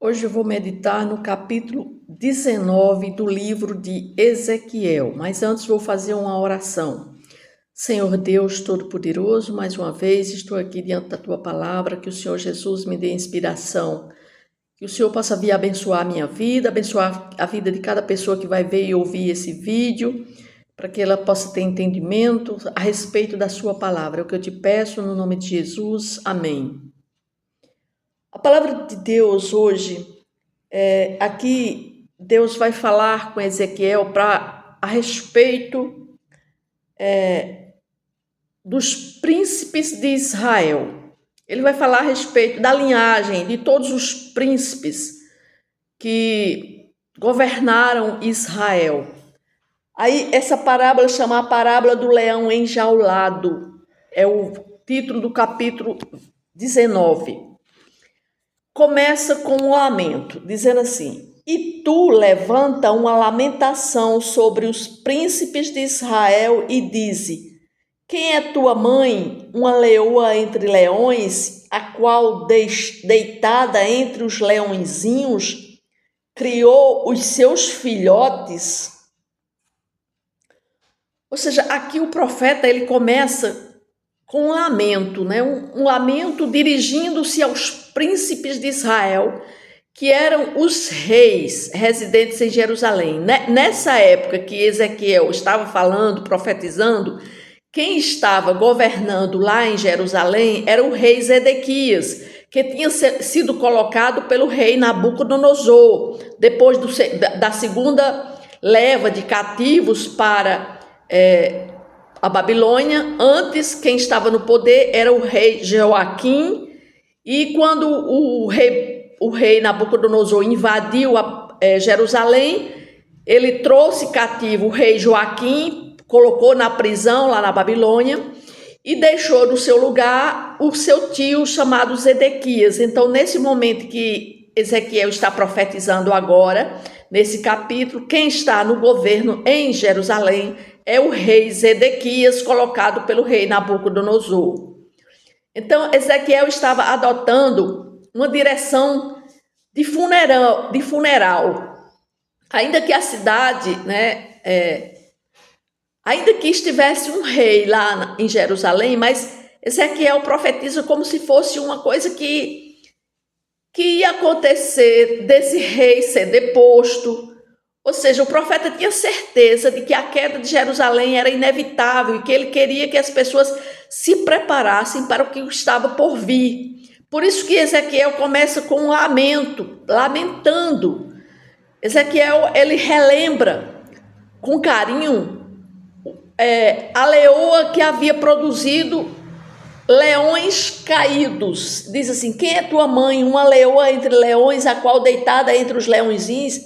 Hoje eu vou meditar no capítulo 19 do livro de Ezequiel, mas antes vou fazer uma oração. Senhor Deus Todo-Poderoso, mais uma vez estou aqui diante da Tua palavra, que o Senhor Jesus me dê inspiração, que o Senhor possa vir abençoar a minha vida, abençoar a vida de cada pessoa que vai ver e ouvir esse vídeo, para que ela possa ter entendimento a respeito da Sua palavra. É o que eu te peço no nome de Jesus. Amém. A palavra de Deus hoje, aqui Deus vai falar com Ezequiel a respeito dos príncipes de Israel. Ele vai falar a respeito da linhagem de todos os príncipes que governaram Israel. Aí essa parábola chama a parábola do leão enjaulado. É o título do capítulo 19. Começa com um lamento, dizendo assim: E tu levanta uma lamentação sobre os príncipes de Israel e dize: Quem é tua mãe? Uma leoa entre leões, a qual, deitada entre os leõezinhos, criou os seus filhotes? Ou seja, aqui o profeta ele começa com um lamento, né? Um lamento dirigindo-se aos príncipes de Israel, que eram os reis residentes em Jerusalém. Nessa época que Ezequiel estava falando, profetizando, quem estava governando lá em Jerusalém era o rei Zedequias, que tinha sido colocado pelo rei Nabucodonosor, depois da segunda leva de cativos para a Babilônia. Antes, quem estava no poder era o rei Jeoaquim, e quando o rei Nabucodonosor invadiu Jerusalém, ele trouxe cativo o rei Joaquim, colocou na prisão lá na Babilônia e deixou no seu lugar o seu tio chamado Zedequias. Então, nesse momento que Ezequiel está profetizando agora, nesse capítulo, quem está no governo em Jerusalém é o rei Zedequias, colocado pelo rei Nabucodonosor. Então, Ezequiel estava adotando uma direção de funeral. Ainda que a cidade, ainda que estivesse um rei lá em Jerusalém, mas Ezequiel profetiza como se fosse uma coisa que ia acontecer desse rei ser deposto. Ou seja, o profeta tinha certeza de que a queda de Jerusalém era inevitável e que ele queria que as pessoas se preparassem para o que estava por vir. Por isso que Ezequiel começa com um lamento, lamentando. Ezequiel, ele relembra com carinho a leoa que havia produzido leões caídos. Diz assim: quem é tua mãe? Uma leoa entre leões, a qual deitada entre os leõezinhos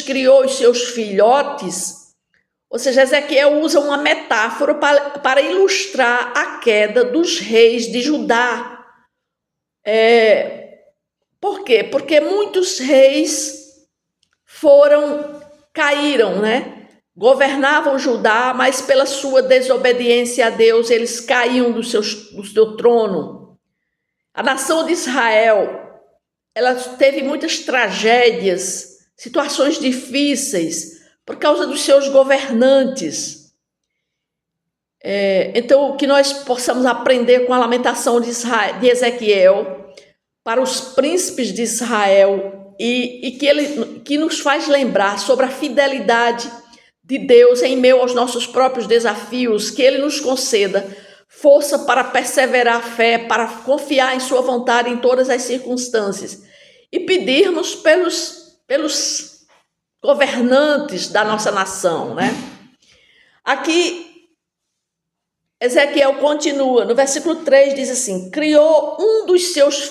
criou os seus filhotes. Ou seja, Ezequiel usa uma metáfora para ilustrar a queda dos reis de Judá. Por quê? Porque muitos reis caíram, governavam Judá, mas pela sua desobediência a Deus, eles caíam do seu trono. A nação de Israel, ela teve muitas tragédias, situações difíceis, por causa dos seus governantes. Então, que nós possamos aprender com a lamentação de Ezequiel para os príncipes de Israel e que nos faz lembrar sobre a fidelidade de Deus em meio aos nossos próprios desafios, que Ele nos conceda força para perseverar a fé, para confiar em sua vontade em todas as circunstâncias e pedirmos pelos governantes da nossa nação, Aqui, Ezequiel continua, no versículo 3 diz assim: criou um dos seus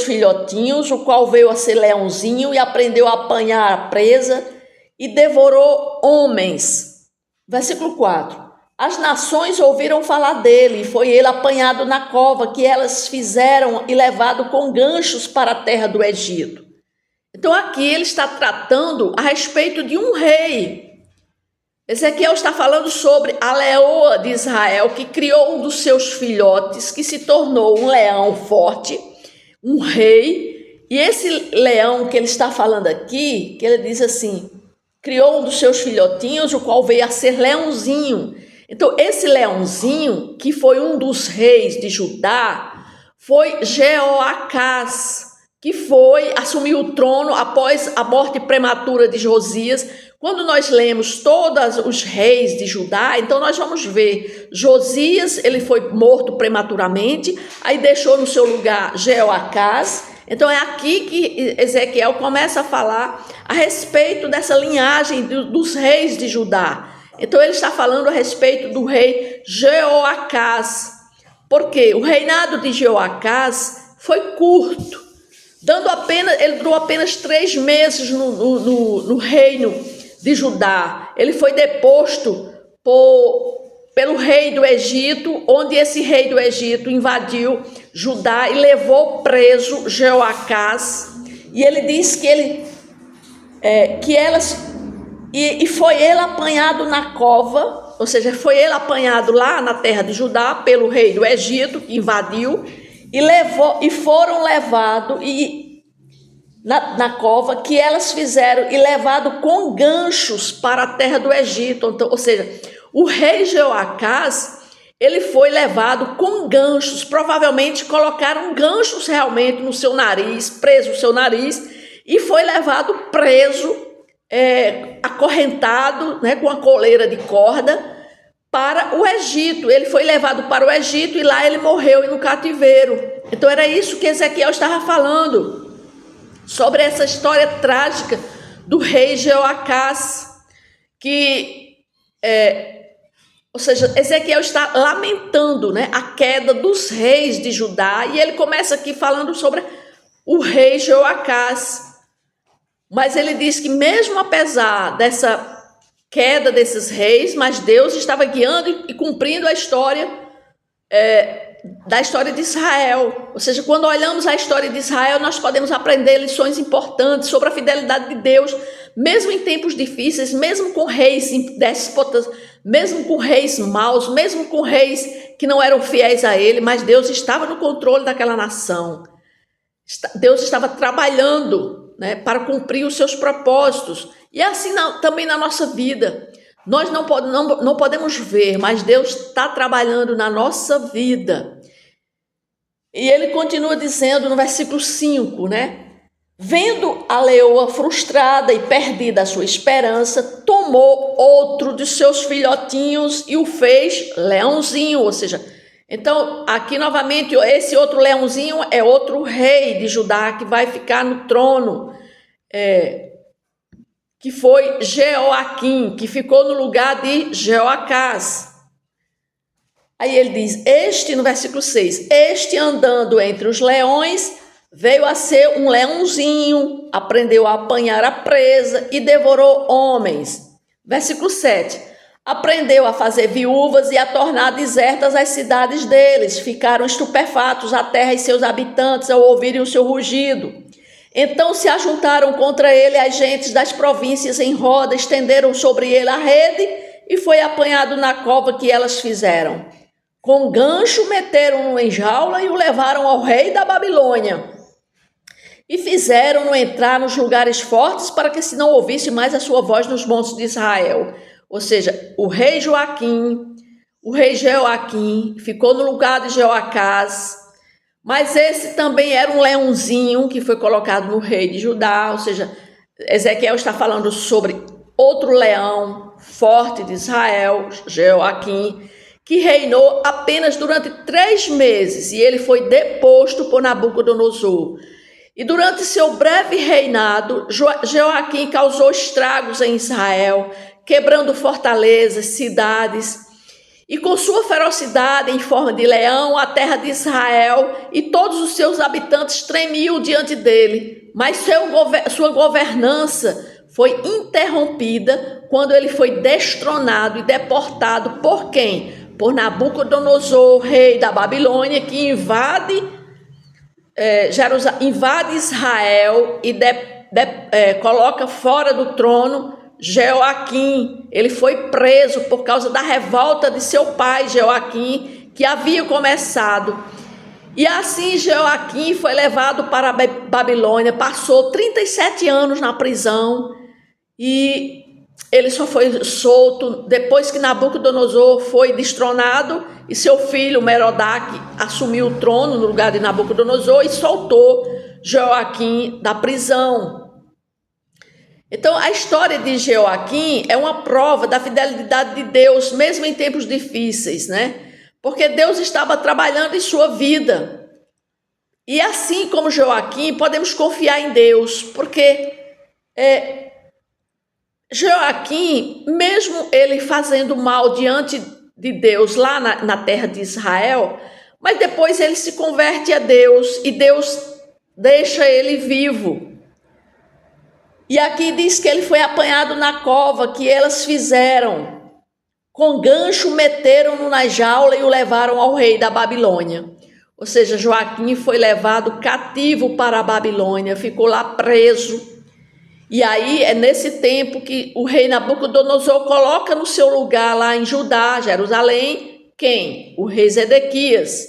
filhotinhos, o qual veio a ser leãozinho e aprendeu a apanhar a presa e devorou homens. Versículo 4. As nações ouviram falar dele, e foi ele apanhado na cova que elas fizeram e levado com ganchos para a terra do Egito. Então aqui ele está tratando a respeito de um rei Ezequiel está falando sobre a leoa de Israel, que criou um dos seus filhotes, que se tornou um leão forte, um rei. E esse leão que ele está falando aqui, que ele diz assim, criou um dos seus filhotinhos, o qual veio a ser leãozinho. Então, esse leãozinho, que foi um dos reis de Judá, foi Jeoacás, que assumiu o trono após a morte prematura de Josias. Quando nós lemos todos os reis de Judá, então nós vamos ver Josias, ele foi morto prematuramente, aí deixou no seu lugar Jeoacás. Então é aqui que Ezequiel começa a falar a respeito dessa linhagem dos reis de Judá. Então ele está falando a respeito do rei Jeoacás, porque o reinado de Jeoacás foi curto, ele durou apenas 3 meses no reino de Judá. Ele foi deposto pelo rei do Egito, onde esse rei do Egito invadiu Judá e levou preso Jeoacás. E ele diz que foi ele apanhado na cova, ou seja, foi ele apanhado lá na terra de Judá pelo rei do Egito, que invadiu, e foram levados na cova que elas fizeram e levado com ganchos para a terra do Egito. Então, ou seja, o rei Jeoacás, ele foi levado com ganchos, provavelmente colocaram ganchos realmente no seu nariz, preso o seu nariz, e foi levado preso, acorrentado, né, com a coleira de corda, para o Egito. Ele foi levado para o Egito e lá ele morreu no cativeiro. Então era isso que Ezequiel estava falando, sobre essa história trágica do rei Jeoacás, ou seja, Ezequiel está lamentando, né, a queda dos reis de Judá, e ele começa aqui falando sobre o rei Jeoacás. Mas ele diz que mesmo apesar dessa queda desses reis, mas Deus estava guiando e cumprindo a história da história de Israel. Ou seja, quando olhamos a história de Israel, nós podemos aprender lições importantes sobre a fidelidade de Deus, mesmo em tempos difíceis, mesmo com reis déspotas, mesmo com reis maus, mesmo com reis que não eram fiéis a ele, mas Deus estava no controle daquela nação. Deus estava trabalhando, né, para cumprir os seus propósitos. E assim também na nossa vida. Nós não podemos ver, mas Deus está trabalhando na nossa vida. E ele continua dizendo no versículo 5, né? Vendo a leoa frustrada e perdida a sua esperança, tomou outro de seus filhotinhos e o fez leãozinho. Ou seja, então aqui novamente esse outro leãozinho é outro rei de Judá que vai ficar no trono, que foi Jeoaquim, que ficou no lugar de Jeoacás. Aí ele diz, no versículo 6, este andando entre os leões, veio a ser um leãozinho, aprendeu a apanhar a presa e devorou homens. Versículo 7, aprendeu a fazer viúvas e a tornar desertas as cidades deles. Ficaram estupefatos a terra e seus habitantes ao ouvirem o seu rugido. Então se ajuntaram contra ele as gentes das províncias em roda, estenderam sobre ele a rede e foi apanhado na cova que elas fizeram. Com gancho meteram-no em jaula e o levaram ao rei da Babilônia. E fizeram-no entrar nos lugares fortes para que se não ouvisse mais a sua voz nos montes de Israel. Ou seja, o rei Jeoaquim ficou no lugar de Jeoacás, mas esse também era um leãozinho que foi colocado no rei de Judá. Ou seja, Ezequiel está falando sobre outro leão forte de Israel, Jeoaquim, que reinou apenas durante 3 meses, e ele foi deposto por Nabucodonosor. E durante seu breve reinado, Jeoaquim causou estragos em Israel, quebrando fortalezas, cidades, e com sua ferocidade em forma de leão, a terra de Israel e todos os seus habitantes tremiam diante dele. Mas sua governança foi interrompida quando ele foi destronado e deportado por quem? Por Nabucodonosor, rei da Babilônia, que invade Israel e coloca fora do trono Jeoaquim. Ele foi preso por causa da revolta de seu pai, Jeoaquim, que havia começado. E assim Jeoaquim foi levado para a Babilônia, passou 37 anos na prisão e ele só foi solto depois que Nabucodonosor foi destronado e seu filho Merodach assumiu o trono no lugar de Nabucodonosor e soltou Jeoaquim da prisão. Então a história de Jeoaquim é uma prova da fidelidade de Deus, mesmo em tempos difíceis, né? Porque Deus estava trabalhando em sua vida. E assim como Jeoaquim, podemos confiar em Deus, porque Jeoaquim, mesmo ele fazendo mal diante de Deus lá na terra de Israel, mas depois ele se converte a Deus e Deus deixa ele vivo. E aqui diz que ele foi apanhado na cova que elas fizeram. Com gancho meteram-no na jaula e o levaram ao rei da Babilônia. Ou seja, Joaquim foi levado cativo para a Babilônia, ficou lá preso. E aí é nesse tempo que o rei Nabucodonosor coloca no seu lugar lá em Judá, Jerusalém, quem? O rei Zedequias.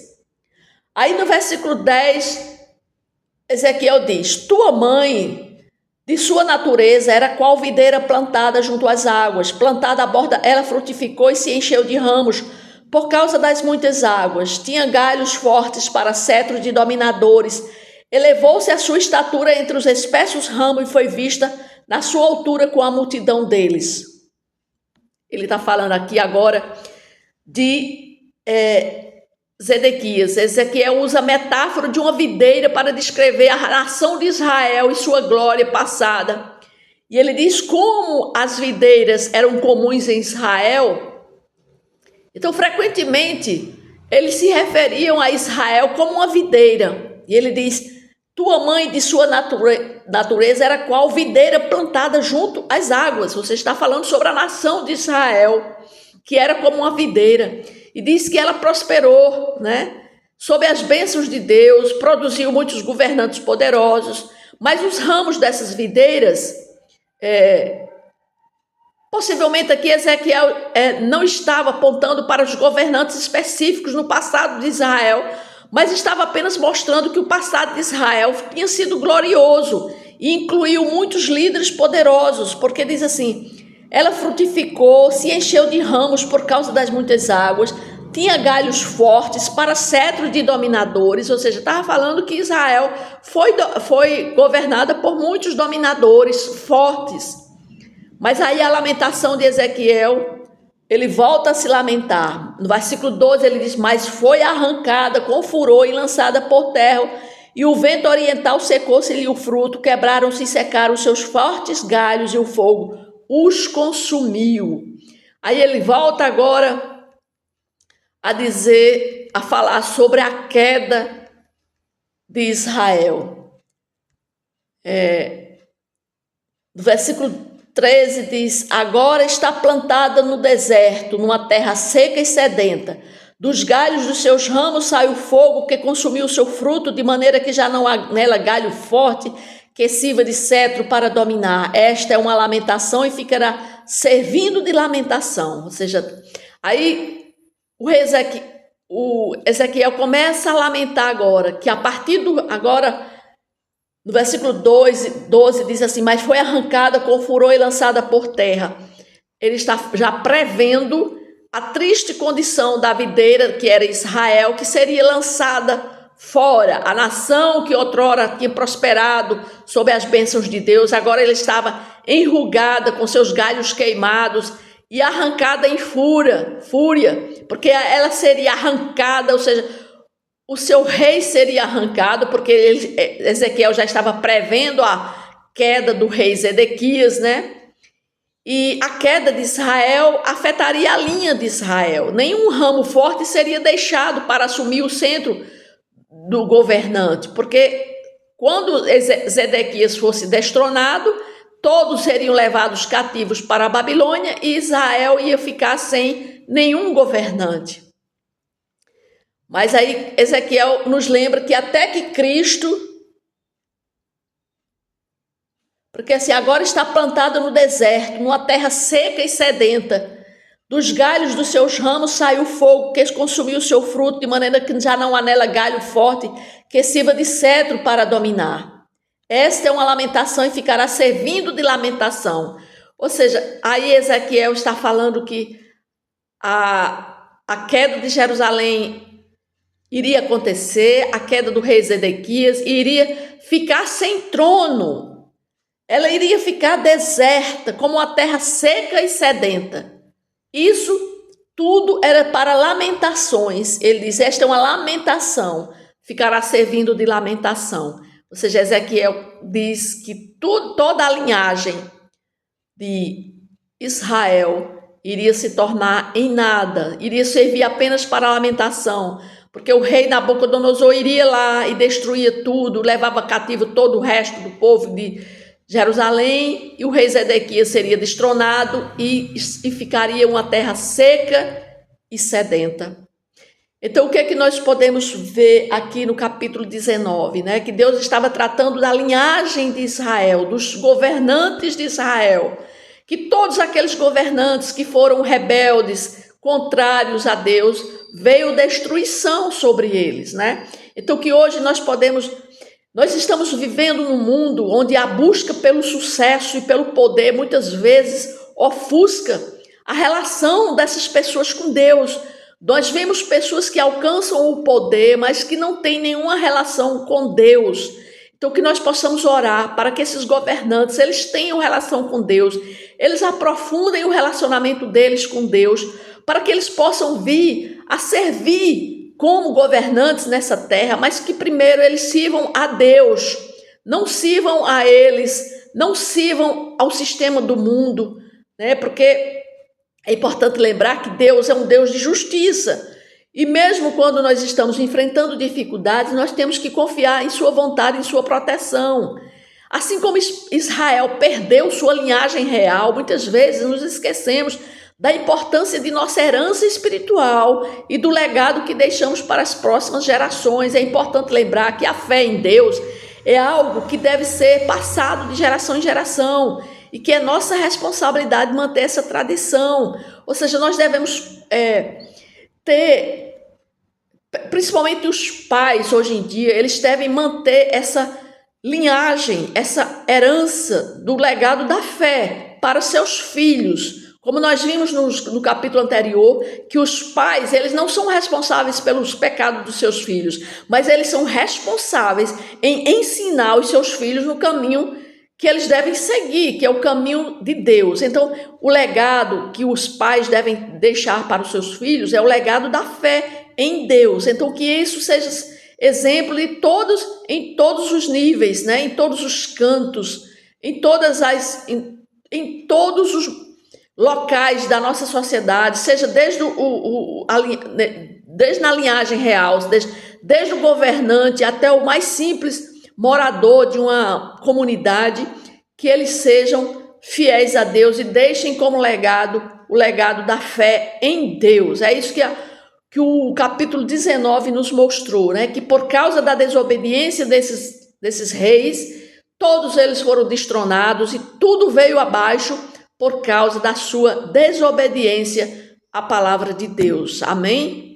Aí no versículo 10, Ezequiel diz: tua mãe, de sua natureza, era qual videira plantada junto às águas, plantada à borda, ela frutificou e se encheu de ramos, por causa das muitas águas. Tinha galhos fortes para cetros de dominadores. Elevou-se a sua estatura entre os espessos ramos e foi vista na sua altura com a multidão deles. Ele está falando aqui agora de Zedequias. Ezequiel usa a metáfora de uma videira para descrever a nação de Israel e sua glória passada. E ele diz como as videiras eram comuns em Israel. Então, frequentemente, eles se referiam a Israel como uma videira. E ele diz: tua mãe de sua natureza era qual videira plantada junto às águas. Você está falando sobre a nação de Israel, que era como uma videira. E diz que ela prosperou, né? Sob as bênçãos de Deus, produziu muitos governantes poderosos. Mas os ramos dessas videiras, possivelmente aqui Ezequiel não estava apontando para os governantes específicos no passado de Israel, mas estava apenas mostrando que o passado de Israel tinha sido glorioso e incluiu muitos líderes poderosos, porque diz assim: ela frutificou, se encheu de ramos por causa das muitas águas, tinha galhos fortes para cetro de dominadores, ou seja, estava falando que Israel foi governada por muitos dominadores fortes. Mas aí a lamentação de Ezequiel, ele volta a se lamentar. No versículo 12 ele diz: mas foi arrancada com furor e lançada por terra, e o vento oriental secou-se-lhe o fruto, quebraram-se e secaram os seus fortes galhos, e o fogo os consumiu. Aí ele volta agora a falar sobre a queda de Israel. No versículo 13 diz: agora está plantada no deserto, numa terra seca e sedenta. Dos galhos dos seus ramos sai o fogo que consumiu o seu fruto, de maneira que já não há nela galho forte que sirva de cetro para dominar. Esta é uma lamentação e ficará servindo de lamentação. Ou seja, aí o Ezequiel começa a lamentar agora, que a partir agora, no versículo 12 diz assim: mas foi arrancada com furor e lançada por terra. Ele está já prevendo a triste condição da videira, que era Israel, que seria lançada fora. A nação que outrora tinha prosperado sob as bênçãos de Deus, agora ele estava enrugada, com seus galhos queimados e arrancada em fúria, porque ela seria arrancada, ou seja, o seu rei seria arrancado, porque Ezequiel já estava prevendo a queda do rei Zedequias, né? E a queda de Israel afetaria a linha de Israel. Nenhum ramo forte seria deixado para assumir o centro do governante, porque quando Zedequias fosse destronado, todos seriam levados cativos para a Babilônia e Israel ia ficar sem nenhum governante. Mas aí Ezequiel nos lembra que até que Cristo Porque assim, agora está plantada no deserto, numa terra seca e sedenta. Dos galhos dos seus ramos saiu fogo, que consumiu o seu fruto, de maneira que já não há nela galho forte, que sirva de cetro para dominar. Esta é uma lamentação e ficará servindo de lamentação. Ou seja, aí Ezequiel está falando que a queda de Jerusalém iria acontecer, a queda do rei Zedequias, e iria ficar sem trono. Ela iria ficar deserta, como uma terra seca e sedenta. Isso tudo era para lamentações. Ele diz, esta é uma lamentação, ficará servindo de lamentação. Ou seja, Ezequiel diz que toda a linhagem de Israel iria se tornar em nada, iria servir apenas para lamentação, porque o rei Nabucodonosor iria lá e destruía tudo, levava cativo todo o resto do povo de Jerusalém, e o rei Zedequias seria destronado e ficaria uma terra seca e sedenta. Então, o que é que nós podemos ver aqui no capítulo 19, né? Que Deus estava tratando da linhagem de Israel, dos governantes de Israel, que todos aqueles governantes que foram rebeldes, contrários a Deus, veio destruição sobre eles, né? Então, que hoje nós estamos vivendo num mundo onde a busca pelo sucesso e pelo poder muitas vezes ofusca a relação dessas pessoas com Deus. Nós vemos pessoas que alcançam o poder, mas que não têm nenhuma relação com Deus. Então, que nós possamos orar para que esses governantes, eles tenham relação com Deus, eles aprofundem o relacionamento deles com Deus, para que eles possam vir a servir como governantes nessa terra, mas que primeiro eles sirvam a Deus, não sirvam a eles, não sirvam ao sistema do mundo, né? Porque é importante lembrar que Deus é um Deus de justiça, e mesmo quando nós estamos enfrentando dificuldades, nós temos que confiar em sua vontade, em sua proteção. Assim como Israel perdeu sua linhagem real, muitas vezes nos esquecemos da importância de nossa herança espiritual e do legado que deixamos para as próximas gerações. É importante lembrar que a fé em Deus é algo que deve ser passado de geração em geração e que é nossa responsabilidade manter essa tradição. Ou seja, nós devemos ter, principalmente os pais hoje em dia, eles devem manter essa linhagem, essa herança do legado da fé para seus filhos. Como nós vimos no capítulo anterior, que os pais, eles não são responsáveis pelos pecados dos seus filhos, mas eles são responsáveis em ensinar os seus filhos no caminho que eles devem seguir, que é o caminho de Deus. Então, o legado que os pais devem deixar para os seus filhos é o legado da fé em Deus. Então, que isso seja exemplo em todos os níveis, né? Em todos os cantos, em todos os locais da nossa sociedade, seja desde na linhagem real, desde o governante até o mais simples morador de uma comunidade, que eles sejam fiéis a Deus e deixem como legado o legado da fé em Deus. É isso que o capítulo 19 nos mostrou, né? Que por causa da desobediência desses reis, todos eles foram destronados e tudo veio abaixo por causa da sua desobediência à palavra de Deus. Amém?